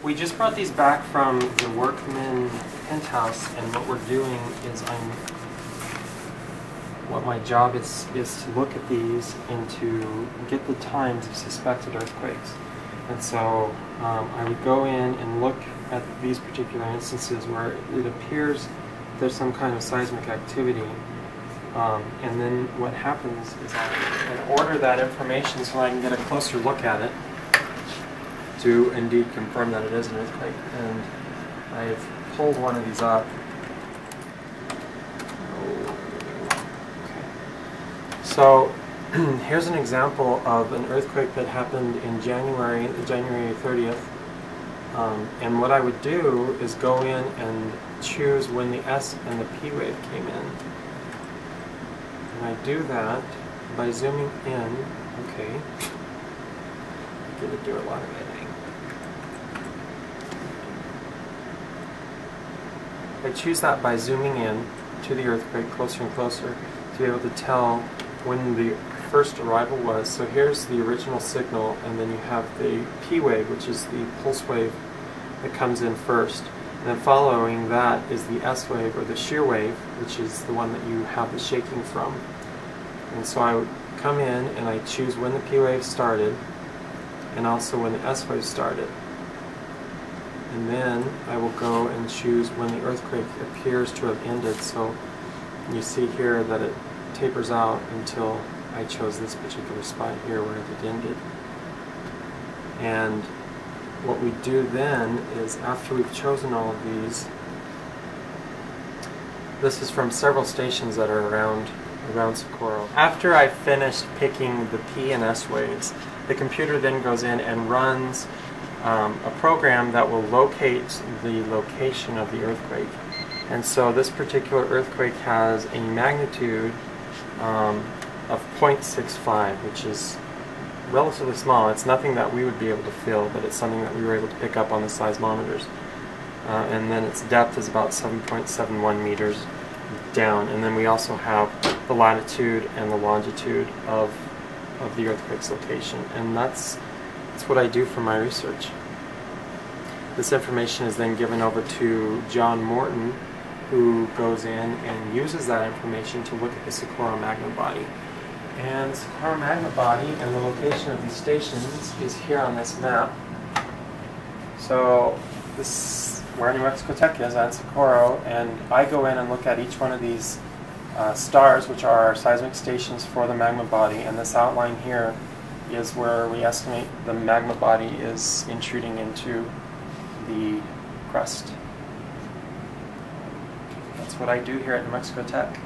We just brought these back from the Workman penthouse, and what we're doing is what my job is to look at these and to get the times of suspected earthquakes. And so I would go in and look at these particular instances where it appears there's some kind of seismic activity. And then what happens is I order that information so I can get a closer look at it to indeed confirm that it is an earthquake. And I've pulled one of these up. So here's an example of an earthquake that happened in January 30th. And what I would do is go in and choose when the S and the P wave came in. And I do that by zooming in. Okay. Get to do a lot of editing. I choose that by zooming in to the earthquake closer and closer to be able to tell when the first arrival was. So here's the original signal, and then you have the P wave, which is the pulse wave that comes in first. And then following that is the S wave, or the shear wave, which is the one that you have the shaking from. And so I would come in and I choose when the P wave started, and also when the S wave started. And then I will go and choose when the earthquake appears to have ended. So you see here that it tapers out until I chose this particular spot here where it ended. And what we do then is, after we've chosen all of these, this is from several stations that are around Socorro. After I've finished picking the P and S waves, the computer then goes in and runs a program that will locate the location of the earthquake. And so this particular earthquake has a magnitude of 0.65, which is relatively small. It's nothing that we would be able to feel, but it's something that we were able to pick up on the seismometers. And then its depth is about 7.71 meters down. And then we also have the latitude and the longitude of the earthquake's location. And that's what I do for my research. This information is then given over to John Morton, who goes in and uses that information to look at the Socorro magma body. And the Socorro magma body and the location of these stations is here on this map. So this, where New Mexico Tech is, at Socorro, and I go in and look at each one of these stars, which are our seismic stations for the magma body, and this outline here is where we estimate the magma body is intruding into the crust. That's what I do here at New Mexico Tech.